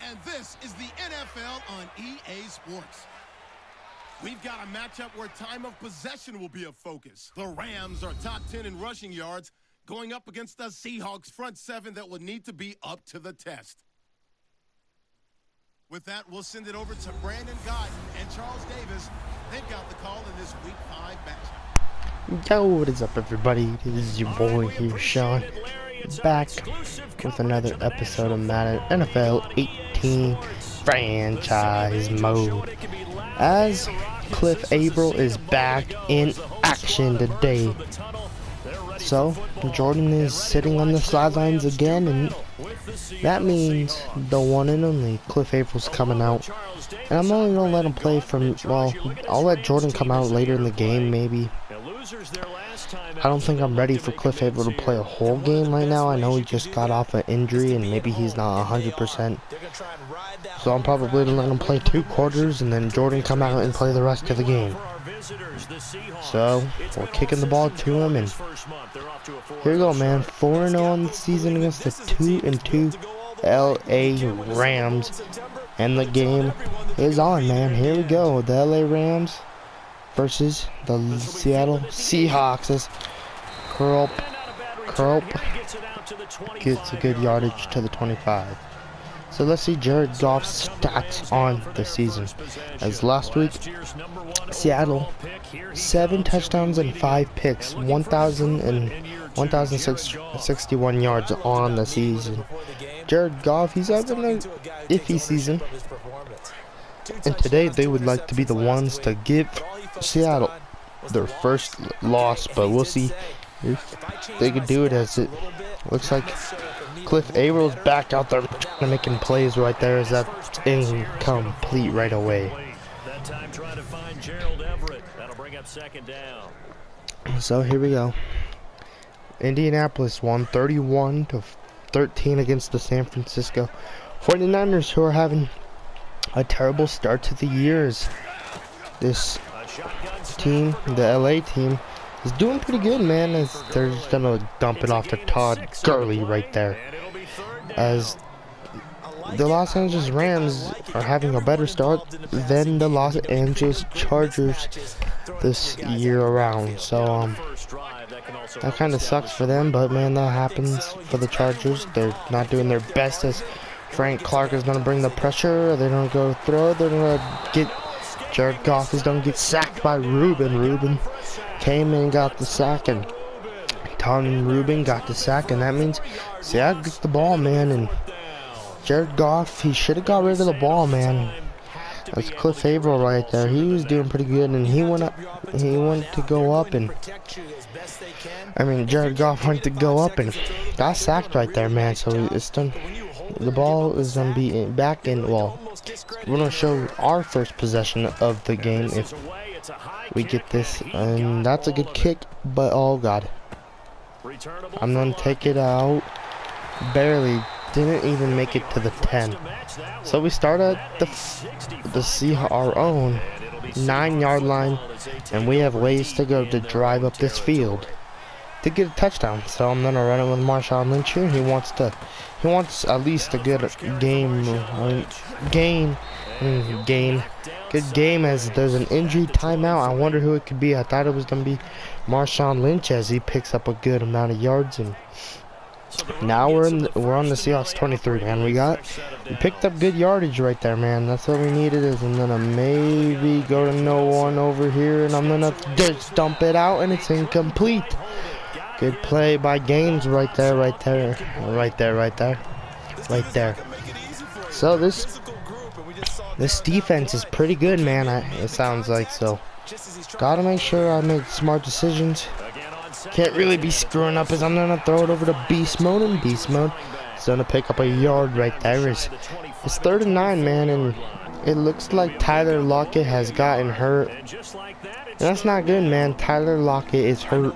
And this is the NFL on EA Sports. We've got a matchup where time of possession will be a focus. The Rams are top 10 in rushing yards, going up against the Seahawks front seven that will need to be up to the test. With that, we'll send it over to Brandon Guyton and Charles Davis. They've got the call in this Week 5 matchup. Yo, what is up, everybody? This is your boy here, Sean, back with another episode of Madden NFL 18 franchise mode. As Cliff Averill is back in action today. So, Jordan is sitting on the sidelines again, and that means the one and only Cliff Averill's coming out. And I'm only going to let him play from, well, I'll let Jordan come out later in the game, maybe. I don't think I'm ready for Cliff Averill to play a whole game right now. I know he just got off an injury, and maybe he's not 100%. So I'm probably going to let him play 2 quarters, and then Jordan come out and play the rest of the game. So, we're kicking the ball to him, and here we go, man. 4-0 on the season against the 2-2 LA Rams. And the game is on, man. Here we go. The LA Rams versus the Seattle Seahawks. As Curl gets a good yardage to the 25. So let's see Jared Goff's stats on the season. As last week, Seattle, 7 touchdowns and 5 picks, 1,061 yards on the season. Jared Goff, he's having an iffy season. And today they would like to be the ones to give Seattle their first loss, but we'll see if they could do it, as it looks like Cliff Averill's back out there trying to making plays right there, as that's incomplete right away. So here we go. Indianapolis won 31-13 against the San Francisco 49ers, who are having a terrible start to the year. This team, the LA team, is doing pretty good, man, as they're just gonna dump it off to Todd Gurley right there. As the Los Angeles Rams are having a better start than the Los Angeles Chargers this year around. So that kind of sucks for them, but man, that happens for the Chargers. They're not doing their best, as Frank Clark is going to bring the pressure. They don't go throw. They're going to get Jared Goff is going to get sacked by Ruben. Ruben came in and got the sack, and Tom Ruben got the sack, and that means Seattle gets the ball, man. And Jared Goff, he should have got rid of the ball, man. That's Cliff Averill right there. He was doing pretty good, and he went to go up, and Jared Goff went to go up and got sacked right there, man. So it's done. The ball is gonna be back in. Well, we're gonna show our first possession of the game if we get this, and that's a good kick. But oh god, I'm gonna take it out. Barely. Didn't even make it to the 10. So we start at our own 9-yard line, and we have ways to go to drive up this field to get a touchdown. So I'm gonna run it with Marshawn Lynch here. He wants at least a good good game, as there's an injury timeout. I wonder who it could be. I thought it was gonna be Marshawn Lynch, as he picks up a good amount of yards. And now we're on the Seahawks 23, man. We picked up good yardage right there, man. That's what we needed. Is I'm gonna maybe go to no one over here, and I'm gonna just dump it out, and it's incomplete. Good play by Gaines right there. So this defense is pretty good, man. It sounds like. So gotta make sure I make smart decisions. Can't really be screwing up, as I'm gonna throw it over to beast mode, and beast mode is gonna pick up a yard right there. It's 3rd and 9, man, and it looks like Tyler Lockett has gotten hurt. And that's not good, man. Tyler Lockett is hurt.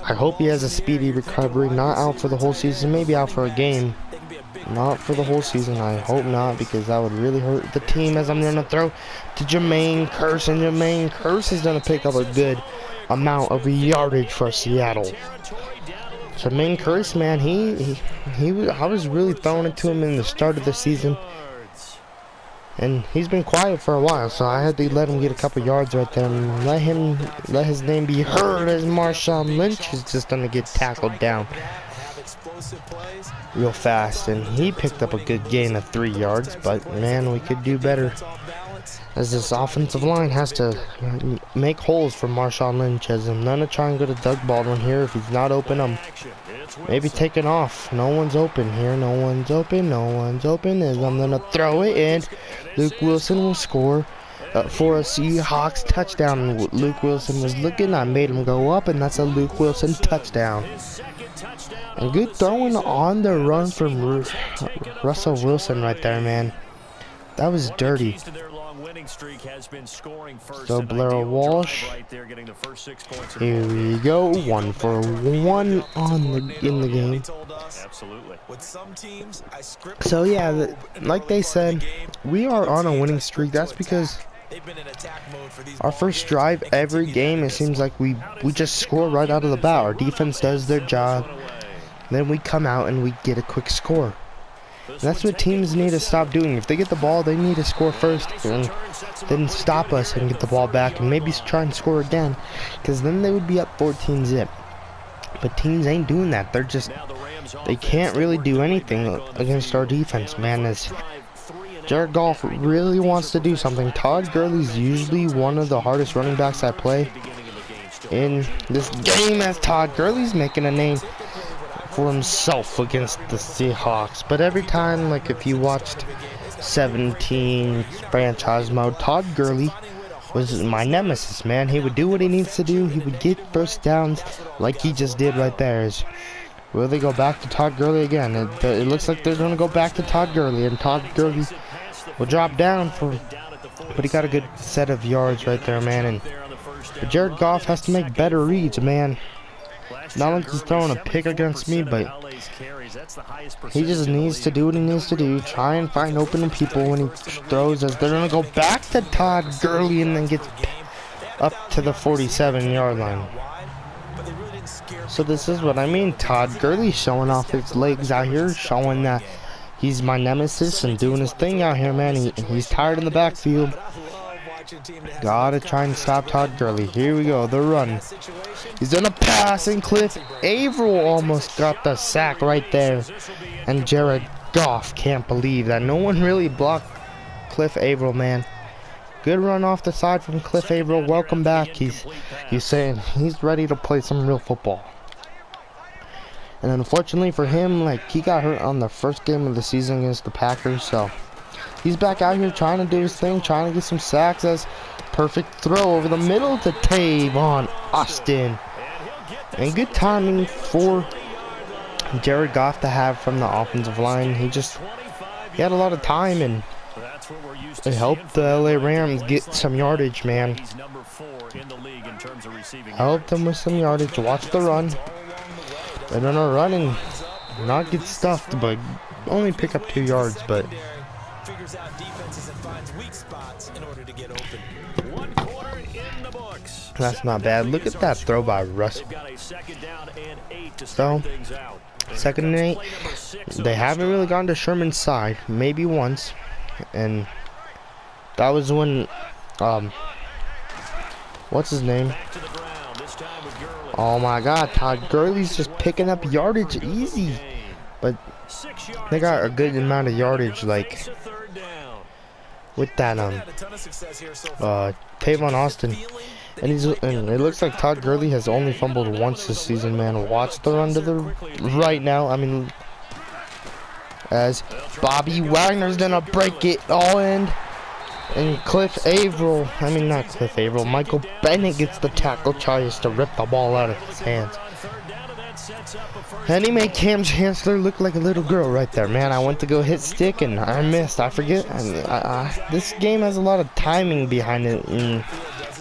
I hope he has a speedy recovery. Not out for the whole season, maybe out for a game. Not for the whole season. I hope not, because that would really hurt the team. As I'm gonna throw to Jermaine Kearse, and Jermaine Kearse is gonna pick up a good amount of yardage for Seattle. Jermaine Kearse, man, I was really throwing it to him in the start of the season. And he's been quiet for a while, so I had to let him get a couple yards right there and let his name be heard as Marshawn Lynch is just gonna get tackled down real fast. And he picked up a good gain of 3 yards, but man, we could do better, as this offensive line has to make holes for Marshawn Lynch. As I'm gonna try and go to Doug Baldwin here. If he's not open, I'm maybe taking off. No one's open here. No one's open. No one's open. As I'm gonna throw it, and Luke Wilson will score for a Seahawks touchdown. Luke Wilson was looking. I made him go up, and that's a Luke Wilson touchdown. And good throwing on the run from Russell Wilson right there, man. That was dirty. So Blair Walsh. Here we go. 1 for 1 in the game. So yeah, like they said, we are on a winning streak. That's because our first drive every game, it seems like we just score right out of the bat. Our defense does their job. Then we come out and we get a quick score. And that's what teams need to stop doing. If they get the ball, they need to score first, and then stop us and get the ball back and maybe try and score again, because then they would be up 14-zip. But teams ain't doing that. They can't really do anything against our defense, man. As Jared Goff really wants to do something. Todd Gurley's usually one of the hardest running backs I play in this game, as Todd Gurley's making a name for himself against the Seahawks. But every time, like if you watched 17 franchise mode, Todd Gurley was my nemesis, man. He would do what he needs to do. He would get first downs like he just did right there. Will they go back to Todd Gurley again? It looks like they're going to go back to Todd Gurley, and Todd Gurley will drop down but he got a good set of yards right there, man. But Jared Goff has to make better reads, man. Not like he's throwing a pick against me, but he just needs to do what he needs to do. Try and find open people when he throws, as they're going to go back to Todd Gurley and then gets up to the 47-yard line. So this is what I mean. Todd Gurley showing off his legs out here, showing that he's my nemesis and doing his thing out here, man. He's tired in the backfield. Gotta try and stop Todd Gurley. Here we go, the run. He's gonna pass, and Cliff Averill almost got the sack right there. And Jared Goff can't believe that. No one really blocked Cliff Averill, man. Good run off the side from Cliff Averill. Welcome back. He's saying he's ready to play some real football. And unfortunately for him, like, he got hurt on the first game of the season against the Packers, so he's back out here trying to do his thing, trying to get some sacks. As perfect throw over the middle to Tavon Austin. And good timing for Jared Goff to have from the offensive line. He had a lot of time, and it helped the LA Rams get some yardage, man. Helped them with some yardage. Watch the run. They're gonna run and not get stuffed, but only pick up 2 yards, but figures out defenses and finds weak spots in order to get open. 1 quarter in the books. That's not bad. Look at that throw by Russell. So, 2nd and 8. They haven't really gone to Sherman's side, maybe once, and that was when what's his name? Oh my God, Todd Gurley's just picking up yardage easy. But they got a good amount of yardage, like with that Tavon Austin, and it looks like Todd Gurley has only fumbled once this season, man. Watch the run to the right now. I mean, as Bobby Wagner's gonna break it all in, and Cliff Averill, not Cliff Averill, Michael Bennett gets the tackle, tries to rip the ball out of his hands. And he made Cam Chancellor look like a little girl right there, man. I went to go hit stick and I missed. I forget. This game has a lot of timing behind it, and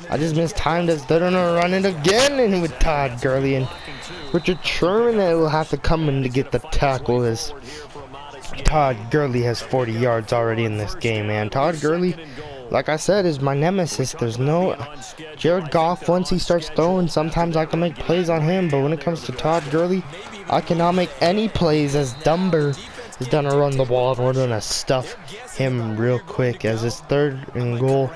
I just mistimed as they're gonna run it again, and with Todd Gurley and Richard Sherman that will have to come in to get the tackle, as Todd Gurley has 40 yards already in this game, man. Todd Gurley, like I said, is my nemesis. There's no Jared Goff. Once he starts throwing, sometimes I can make plays on him, but when it comes to Todd Gurley, I cannot make any plays, as Dumber is gonna run the ball, and we're gonna stuff him real quick as it's 3rd and goal.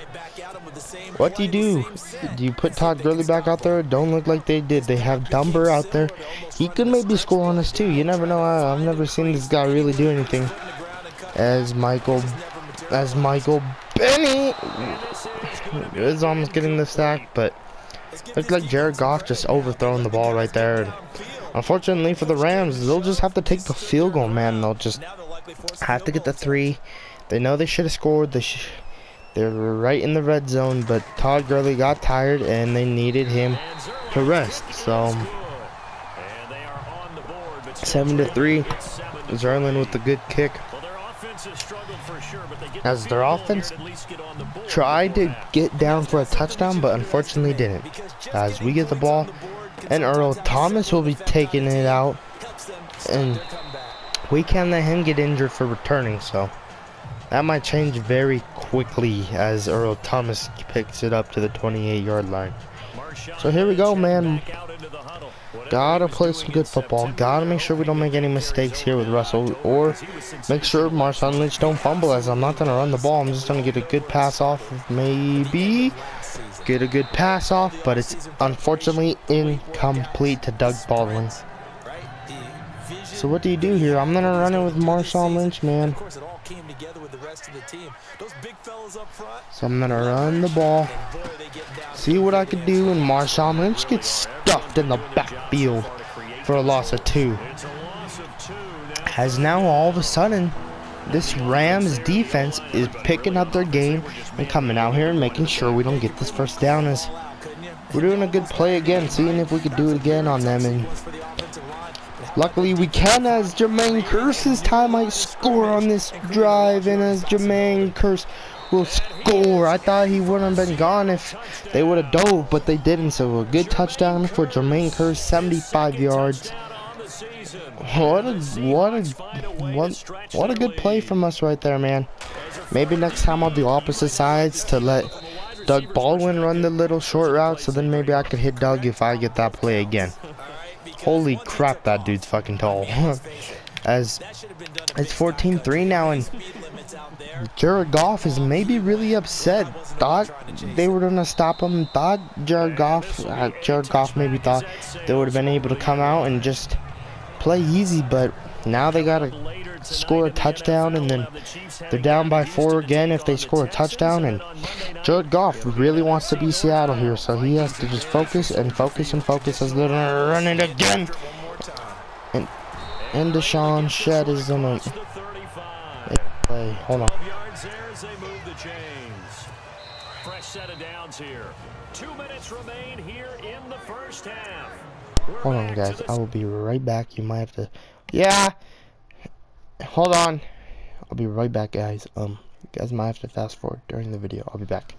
What do? Do you put Todd Gurley back out there? Don't look like they did. They have Dumber out there. He could maybe score on us too. You never know. I've never seen this guy really do anything. As Michael Benny is almost getting the sack, but looked like Jared Goff just overthrown the ball right there. And unfortunately for the Rams, they'll just have to take the field goal, man. They'll just have to get the 3. They know they should have scored. They were right in the red zone, but Todd Gurley got tired and they needed him to rest. So 7-3. Zerlin with the good kick. As their offense tried to get down for a touchdown, but unfortunately didn't. As we get the ball, and Earl Thomas will be taking it out, and we can't let him get injured for returning, so that might change very quickly as Earl Thomas picks it up to the 28-yard line. So here we go, man. Gotta play some good football. Gotta make sure we don't make any mistakes here with Russell, or make sure Marshawn Lynch don't fumble, as I'm not gonna run the ball. I'm just gonna get a good pass off, maybe get a good pass off, but it's unfortunately incomplete to Doug Baldwin. So what do you do here? I'm gonna run it with Marshawn Lynch, man. So I'm gonna run the ball, see what I can do, and Marshawn Lynch gets stuffed in the backfield for a loss of 2. As now all of a sudden, this Rams defense is picking up their game and coming out here and making sure we don't get this first down. As we're doing a good play again, seeing if we could do it again on them, and luckily we can, as Jermaine Kearse's time might score on this drive, and as Jermaine Kearse will score. I thought he wouldn't have been gone if they would have dove, but they didn't. So a good touchdown for Jermaine Kearse, 75 yards. What a good play from us right there, man. Maybe next time I'll do opposite sides to let Doug Baldwin run the little short route, so then maybe I could hit Doug if I get that play again. Holy crap, that dude's fucking tall. As it's 14-3 now, and Jared Goff is maybe really upset. Thought they were gonna stop him. Thought Jared Goff maybe thought they would have been able to come out and just play easy, but now they gotta score a touchdown, and then they're down by 4 again if they score a touchdown. And Jared Goff really wants to be Seattle here, so he has to just focus and focus and focus as they're gonna run it again. And Deshaun Shedd is gonna play. Hold on. Fresh set of downs here. 2 minutes remain here in the first half. Hold on, guys. I will be right back. You might have to. Yeah. Hold on. I'll be right back, guys. You guys might have to fast forward during the video. I'll be back.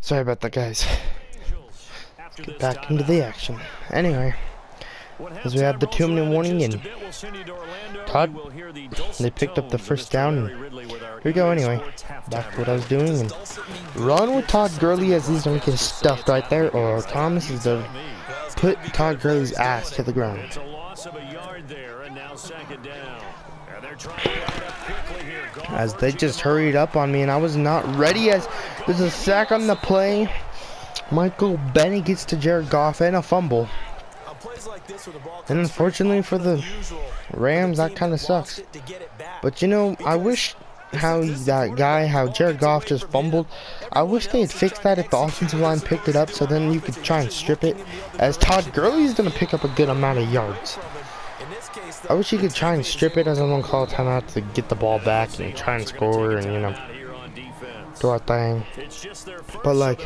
Sorry about that, guys. Let's get back into the action. Anyway, as we have the 2-minute warning, and Todd, they picked up the first down, and here we go. Anyway, back to what I was doing, and run with Todd Gurley as he's gonna get stuffed right there, or Thomas is gonna put Todd Gurley's ass to the ground. It's a loss of a yard there, and now 2nd down. And they're trying as they just hurried up on me, and I was not ready, as there's a sack on the play. Michael Benny gets to Jared Goff and a fumble. And unfortunately for the Rams, that kind of sucks. But you know, I wish how Jared Goff just fumbled. I wish they had fixed that if the offensive line picked it up, so then you could try and strip it. As Todd Gurley's gonna pick up a good amount of yards. I wish you could try and strip it as I'm gonna call a timeout to get the ball back and try and score and, you know, do our thing. But like,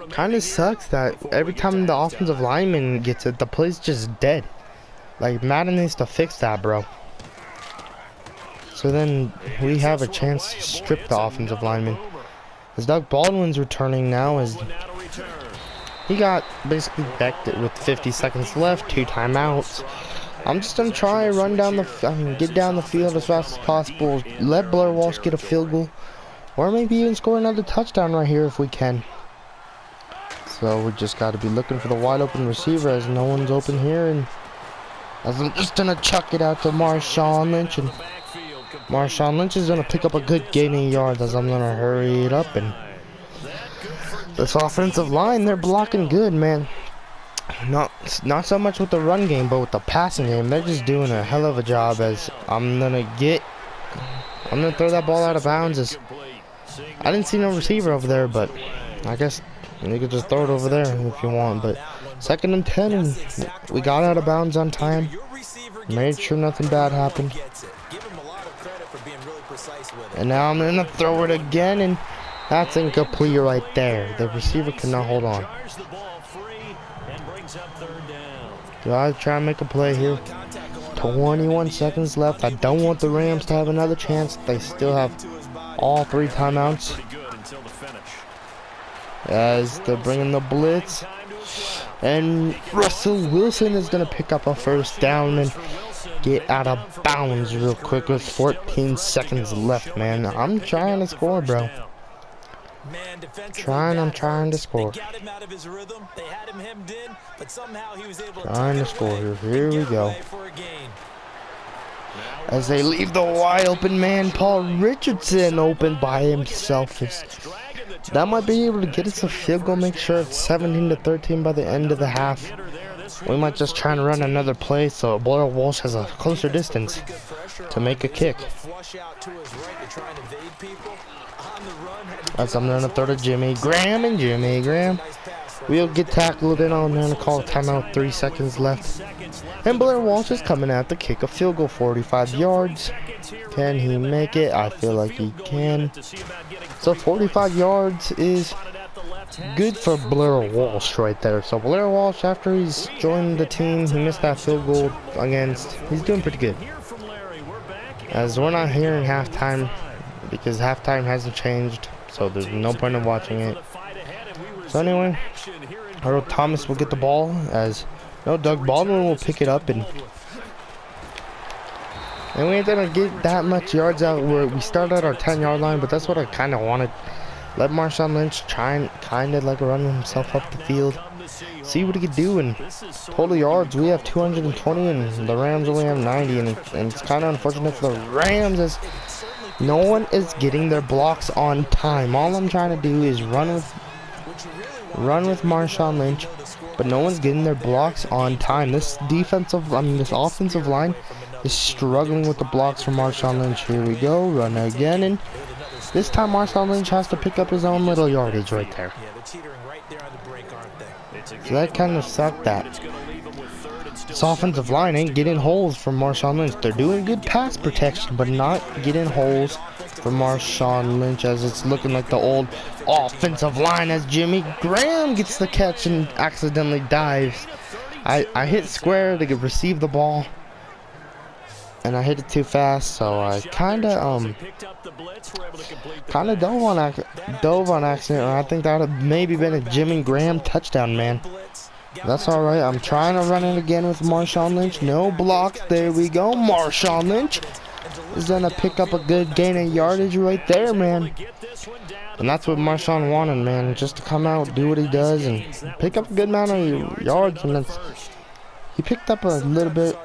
kind of sucks that every time the offensive lineman gets it, the play's just dead. Like, Madden needs to fix that, bro. So then we have a chance to strip the offensive lineman. As Doug Baldwin's returning now, as he got basically backed it with 50 seconds left, 2 timeouts. I'm just gonna try and run down get down the field as fast as possible. Let Blair Walsh get a field goal, or maybe even score another touchdown right here if we can. So we just got to be looking for the wide open receiver as no one's open here, and as I'm just gonna chuck it out to Marshawn Lynch, and Marshawn Lynch is gonna pick up a good gain of yards as I'm gonna hurry it up. And this offensive line, they're blocking good, man. Not so much with the run game, but with the passing game, they're just doing a hell of a job. As I'm gonna throw that ball out of bounds. As I didn't see no receiver over there, but I guess you could just throw it over there if you want. But 2nd and 10, and we got out of bounds on time. Made sure nothing bad happened. And now I'm gonna throw it again, and that's incomplete right there. The receiver cannot hold on. Do I try and make a play here? 21 seconds left. I don't want the Rams to have another chance. They still have all 3 timeouts. As they're bringing the blitz. And Russell Wilson is going to pick up a first down and get out of bounds real quick with 14 seconds left, man. I'm trying to score, bro. I'm trying to score. Trying to score here. Here we go. As they leave the wide open man, Paul Richardson open by himself. That might be able to get us a field goal. Make sure it's 17-13 by the end of the half. We might just try and run another play so Blair Walsh has a closer distance to make a kick. As I'm going to throw to Jimmy Graham, and Jimmy Graham will get tackled, and I'm going to call a timeout. 3 seconds left. And Blair Walsh is coming out to kick a field goal, 45 yards. Can he make it? I feel like he can. So 45 yards is good for Blair Walsh right there. So Blair Walsh, after he's joined the team, he missed that field goal against. He's doing pretty good. As we're not here in halftime, because halftime hasn't changed, so there's no point in watching it. So anyway, Earl Thomas will get the ball, as no, Doug Baldwin will pick it up, and we ain't gonna get that much yards out. We started at our 10-yard line, but that's what I kind of wanted. Let Marshawn Lynch try and kind of like run himself up the field, see what he could do. And total yards, we have 220, and the Rams only have 90, and it's kind of unfortunate for the Rams as no one is getting their blocks on time. All I'm trying to do is run with Marshawn Lynch, but no one's getting their blocks on time. This offensive line is struggling with the blocks from Marshawn Lynch. Here we go, run again, and this time Marshawn Lynch has to pick up his own little yardage right there. So that kind of sucked that this offensive line ain't getting holes from Marshawn Lynch. They're doing good pass protection, but not getting holes for Marshawn Lynch, as it's looking like the old offensive line as Jimmy Graham gets the catch and accidentally dives. I hit square to receive the ball, and I hit it too fast, so I kind of dove on accident. Or I think that would have maybe been a Jimmy Graham touchdown, man. That's all right. I'm trying to run it again with Marshawn Lynch. No blocks. There we go. Marshawn Lynch is gonna pick up a good gain of yardage right there, man. And that's what Marshawn wanted, man. Just to come out, do what he does, and pick up a good amount of yards. And he picked up a little bit,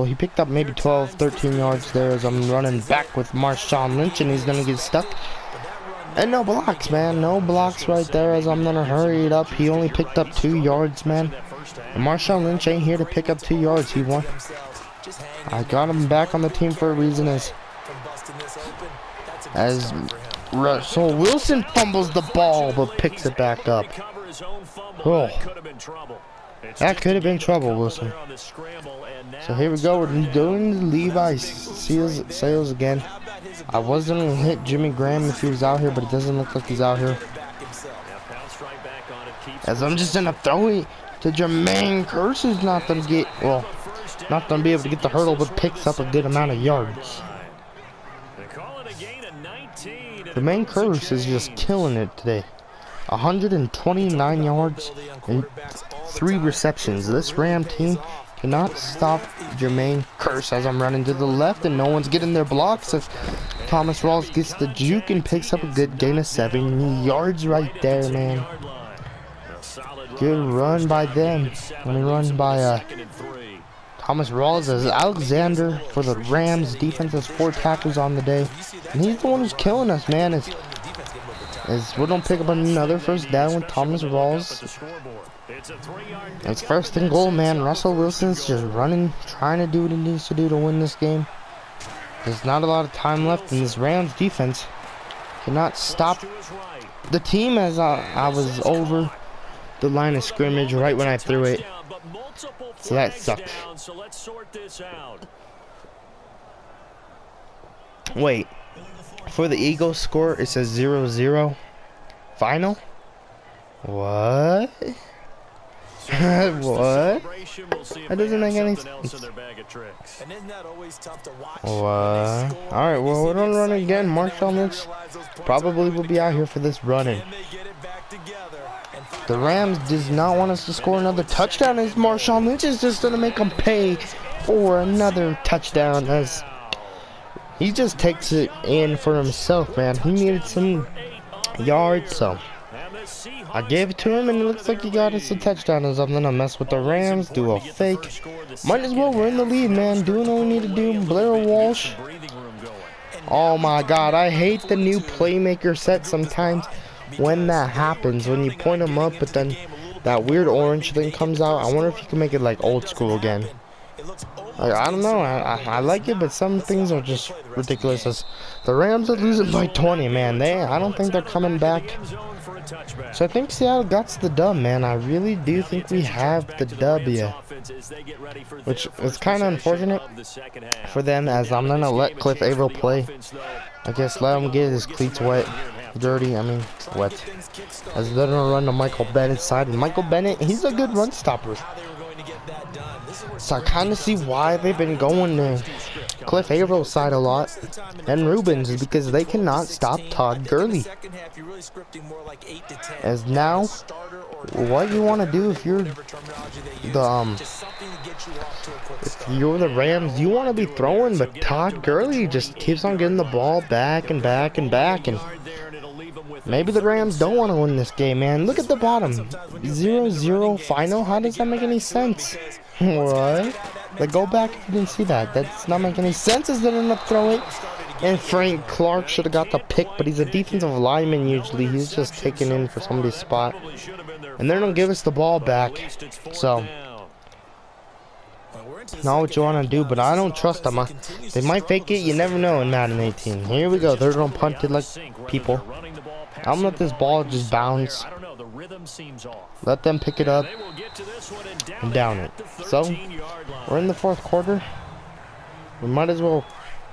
he picked up maybe 12, 13 yards there as I'm running back with Marshawn Lynch, and he's gonna get stuck. And no blocks, man. No blocks right there as I'm gonna hurry it up. He only picked up 2 yards, man. And Marshawn Lynch ain't here to pick up 2 yards. He won. I got him back on the team for a reason, as as Russell Wilson fumbles the ball but picks it back up. Oh, that could have been trouble, Wilson. So here we go. We're doing Levi sales again. I wasn't going to hit Jimmy Graham if he was out here, but it doesn't look like he's out here. As I'm just going to throw it to Jermaine Kearse, who's not going to get, well, not going to be able to get the hurdle, but picks up a good amount of yards. Jermaine Kearse is just killing it today. 129 yards and 3 receptions. This Ram team cannot stop Jermaine Kearse as I'm running to the left and no one's getting their blocks as Thomas Rawls gets the juke and picks up a good gain of 7 yards right there, man. Good run by them. Run by Thomas Rawls as Alexander for the Rams. Defense has 4 tackles on the day. And he's the one who's killing us, man. As we don't pick up another first down with Thomas Rawls. It's 1st and goal, man. Russell Wilson's just running, trying to do what he needs to do to win this game. There's not a lot of time left, and this Rams defense cannot stop the team as I was over the line of scrimmage right when I threw it. So that sucks. Wait. For the Eagles score, it says 0-0. Final? What? What? That doesn't make any sense. What? Alright, well, we don't run again. Marshawn Lynch probably will be out here for this running. The Rams does not want us to score another touchdown, as Marshawn Lynch is just going to make them pay for another touchdown, as he just takes it in for himself, man. He needed some yards, so I gave it to him, and it looks like he got us a touchdown. As I'm gonna mess with the Rams, do a fake. Might as well, we're in the lead, man. Doing what we need to do. Blair Walsh. Oh my God, I hate the new playmaker set sometimes when that happens. When you point them up, but then that weird orange thing comes out. I wonder if you can make it like old school again. I don't know. I like it, but some things are just ridiculous. As the Rams are losing by 20, man. I don't think they're coming back. So I think Seattle got the dub, man. I really do think we have the W, which is kind of unfortunate for them, as I'm gonna let Cliff Averill play. I guess let him get his cleats wet, dirty. I mean wet. As they're gonna run to Michael Bennett's side, and Michael Bennett, he's a good run stopper. So I kind of see why they've been going to Cliff Avrill's side a lot and Rubens, is because they cannot stop Todd Gurley. As now, what you want to do if you're the Rams, you want to be throwing, but Todd Gurley just keeps on getting the ball back and back and back, and maybe the Rams don't want to win this game, man. Look at the bottom, 0-0 final. How does that make any sense? What? Like, go back if you didn't see that. That's not making any sense. As they end up throwing, and Frank Clark should have got the pick, but he's a defensive lineman usually. He's just taking in for somebody's spot, and they're gonna give us the ball back. So, not what you want to do, but I don't trust them. They might fake it. You never know in Madden 18. Here we go. They're gonna punt it like people. I'm gonna let this ball just bounce. Let them pick it up and down it. So, we're in the 4th quarter. We might as well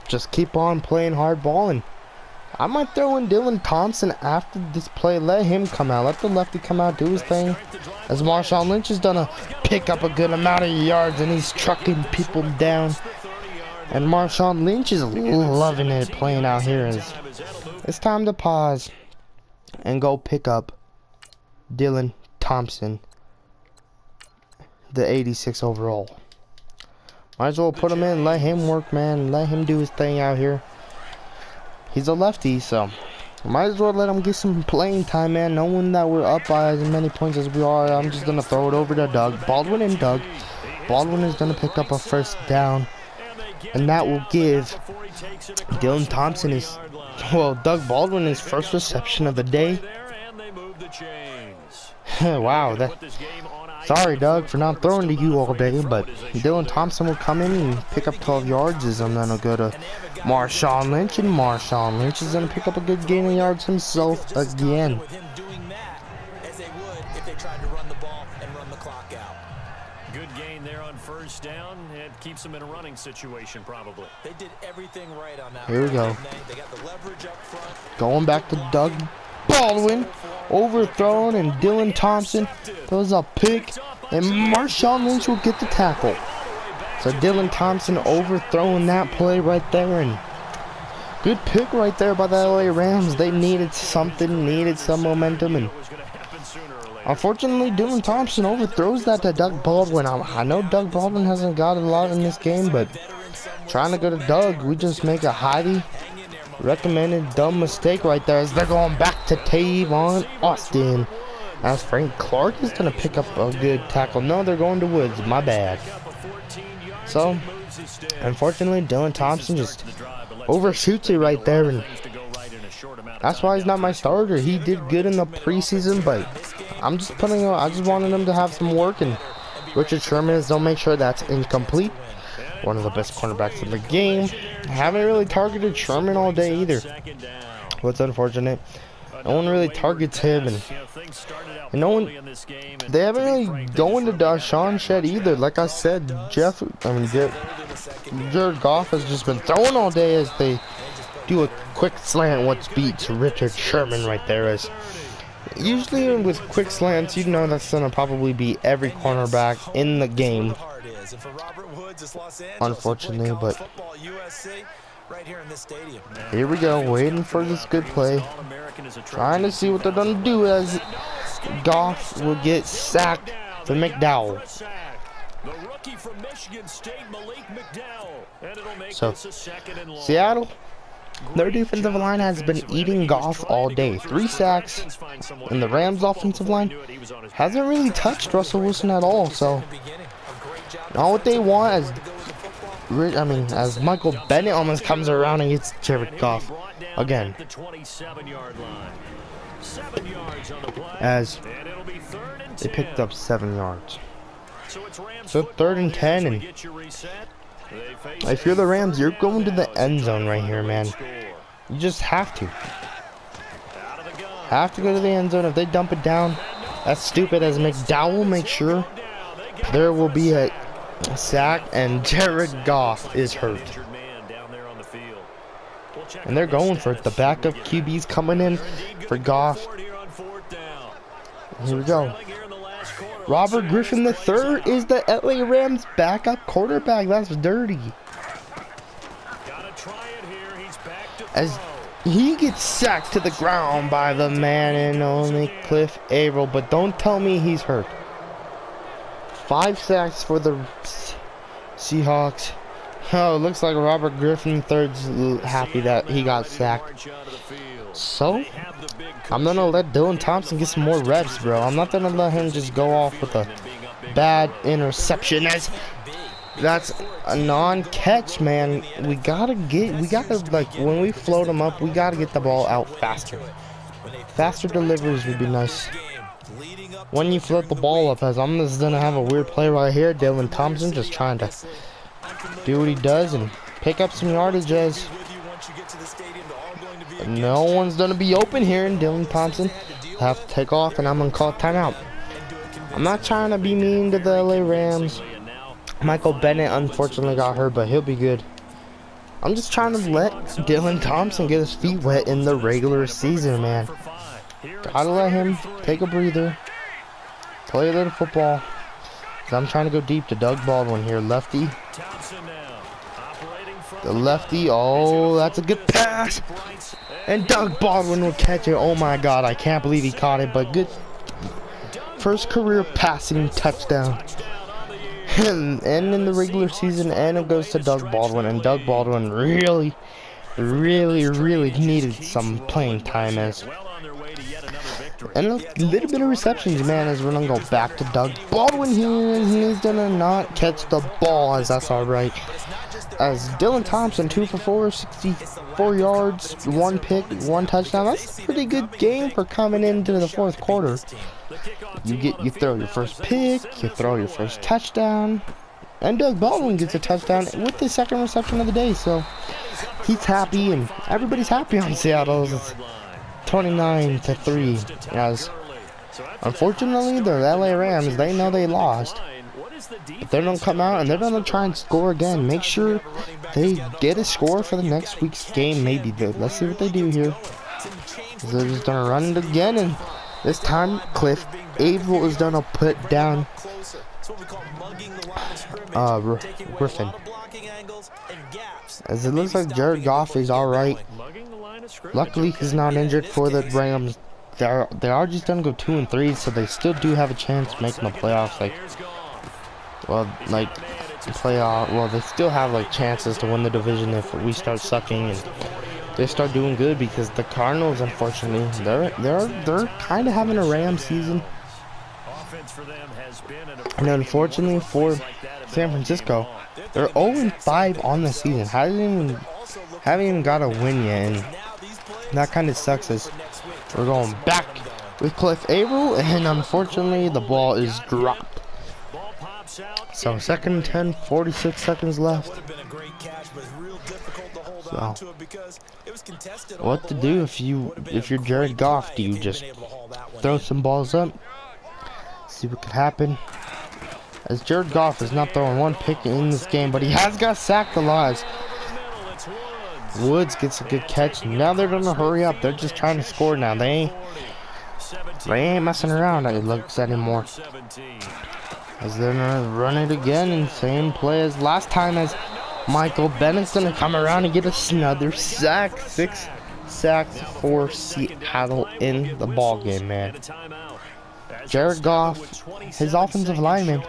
just keep on playing hard ball, and I might throw in Dylan Thompson after this play. Let him come out. Let the lefty come out, do his thing. As Marshawn Lynch is gonna pick up a good amount of yards, and he's trucking people down. And Marshawn Lynch is loving it playing out here. It's time to pause and go pick up Dylan Thompson, the 86 overall. Might as well put him in, let him work, man. Let him do his thing out here. He's a lefty, so might as well let him get some playing time, man. Knowing that we're up by as many points as we are, I'm just gonna throw it over to Doug Baldwin, and Baldwin is gonna pick up a first down, and that will give Dylan Thompson Doug Baldwin his first reception of the day. Wow, Sorry, Doug, for not throwing to you all day, but Dylan Thompson will come in and pick up 12 yards, and then he'll go to Marshawn Lynch, and Marshawn Lynch is going to pick up a good gain of yards himself again. Good gain there on first down. It keeps them in a running situation, probably. They did everything right on that. Here we go. They got the leverage up front. Going back to Doug Baldwin, overthrown, and Dylan Thompson throws a pick, and Marshawn Lynch will get the tackle. So Dylan Thompson overthrowing that play right there, and good pick right there by the LA Rams. They needed something, needed some momentum, and unfortunately Dylan Thompson overthrows that to Doug Baldwin. I know Doug Baldwin hasn't got a lot in this game, but trying to go to Doug, we just make a highly recommended dumb mistake right there as they're going back to Tavon Austin. As Frank Clark is going to pick up a good tackle. No, they're going to Woods. My bad. So, unfortunately, Dylan Thompson just overshoots it right there, and that's why he's not my starter. He did good in the preseason, but I just wanted him to have some work, and Richard Sherman is don't make sure that's incomplete. One of the best cornerbacks in the game. I haven't really targeted Sherman all day either. What's unfortunate, no one really targets him, and they haven't really going to Deshaun Shed either. Like I said, Jared Goff has just been throwing all day as they do a quick slant, which beats Richard Sherman right there. As usually with quick slants, you know that's gonna probably be every cornerback in the game. Unfortunately, but here we go, waiting for this good play, trying to see what they're gonna do as Goff will get sacked for McDowell. So Seattle, their defensive line has been eating Goff all day. 3 sacks, and the Rams offensive line hasn't really touched Russell Wilson at all. So now what they want as Michael Bennett almost comes around and gets Jared Goff again. As they picked up 7 yards. So 3rd and 10, and if you're the Rams, you're going to the end zone right here, man. You just have to. Have to go to the end zone. If they dump it down, that's stupid, as McDowell makes sure there will be a sack, and Jared Goff is hurt. And they're going for it. The backup QB's coming in for Goff. Here we go. Robert Griffin III is the LA Rams backup quarterback. That's dirty. As he gets sacked to the ground by the man and only Cliff Averill, but don't tell me he's hurt. 5 sacks for the Seahawks. Oh, it looks like Robert Griffin III's happy that he got sacked. So, I'm going to let Dylan Thompson get some more reps, bro. I'm not going to let him just go off with a bad interception, as that's a non-catch, man. We gotta, like, when we float him up, we gotta get the ball out faster. Faster deliveries would be nice. When you float the ball up, as I'm just gonna have a weird play right here. Dylan Thompson just trying to do what he does and pick up some yardage, as no one's gonna be open here, and Dylan Thompson have to take off, and I'm gonna call timeout. I'm not trying to be mean to the LA Rams. Michael Bennett unfortunately got hurt, but he'll be good. I'm just trying to let Dylan Thompson get his feet wet in the regular season, man. Gotta let him take a breather, play a little football. I'm trying to go deep to Doug Baldwin here, lefty. The lefty, oh, that's a good pass. And Doug Baldwin will catch it. Oh my God, I can't believe he caught it, but good. First career passing touchdown. And in the regular season, and it goes to Doug Baldwin. And Doug Baldwin really needed some playing time, as and a little bit of receptions, man, as we're gonna go back to Doug Baldwin here, and he's gonna not catch the ball, as that's alright. As Dylan Thompson, 2 for 4, 64 yards, 1 pick, 1 touchdown. That's a pretty good game for coming into the 4th quarter. You throw your first pick, you throw your first touchdown, and Doug Baldwin gets a touchdown with the second reception of the day. So he's happy, and everybody's happy on Seattle. It's 29-3. As unfortunately, the LA Rams, they know they lost. But they're gonna come out and they're gonna try and score again. Make sure they get a score for the next week's game. Maybe. Let's see what they do here. They're just gonna run it again, and this time Cliff Averill is gonna put down Griffin. As it looks like Jared Goff is alright. Luckily he's not injured for the Rams. They are just gonna go 2-3, so they still do have a chance to make the playoffs. Well, they still have like chances to win the division if we start sucking and they start doing good, because the Cardinals, unfortunately, they're kind of having a Ram season. And unfortunately for San Francisco, they're 0-5 on the season. Haven't even got a win yet, and that kind of sucks as we're going back with Cliff Averill, and unfortunately the ball is dropped. So 2nd and 10, 46 seconds left. So what to do if you're Jared Goff? Do you just throw some balls up, see what could happen? As Jared Goff is not throwing one pick in this game, but he has got sacked a lot. Woods gets a good catch. Now they're gonna hurry up. They're just trying to score now. They ain't messing around, it looks, anymore. As they're gonna run it again in same play as last time, as Michael Bennett's gonna come around and get another sack. 6 sacks for Seattle in the ball game, man. Jared Goff, his offensive linemen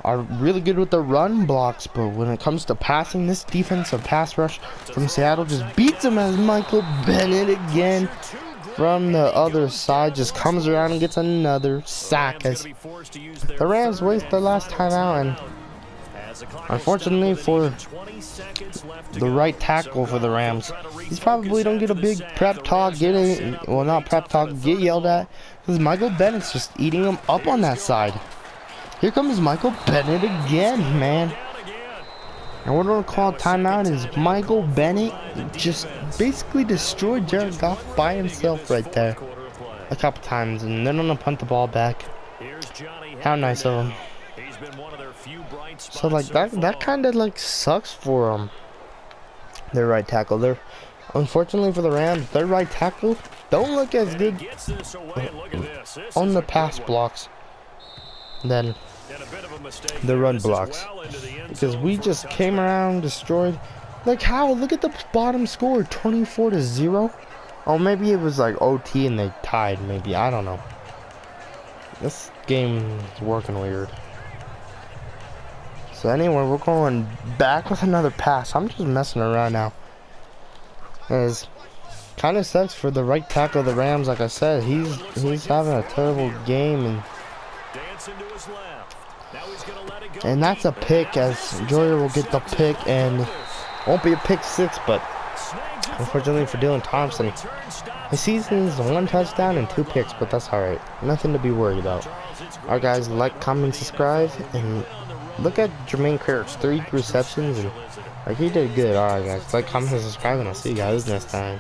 are really good with the run blocks, but when it comes to passing, this defensive pass rush from Seattle just beats him, as Michael Bennett again from the other side just comes around and gets another sack, as the Rams waste their last time out. And unfortunately for the right tackle for the Rams, he's probably don't get a big prep talk, get yelled at, because Michael Bennett's just eating him up on that side. Here comes Michael Bennett again, man. And we're going to call a timeout, as Michael Bennett just basically destroyed Jared Goff by himself right there a couple times, and then going to punt the ball back. How nice of him. So like that kind of like sucks for their right tackle. They're, unfortunately for the Rams, their right tackle don't look as good on the pass blocks than the run blocks, because we just came around, destroyed. Like how? Look at the bottom score, 24-0. Oh, maybe it was like OT and they tied. Maybe, I don't know. This game is working weird. So anyway, we're going back with another pass. I'm just messing around now. As kind of sucks for the right tackle of the Rams. Like I said, he's having a terrible game, and that's a pick, as Joyer will get the pick, and won't be a pick 6, but unfortunately for Dylan Thompson, his season is 1 touchdown and 2 picks, but that's alright. Nothing to be worried about. Alright guys, like, comment, subscribe, and look at Jermaine Kirk's 3 receptions, and like, he did good. Alright guys, like, comment, and subscribe, and I'll see you guys next time.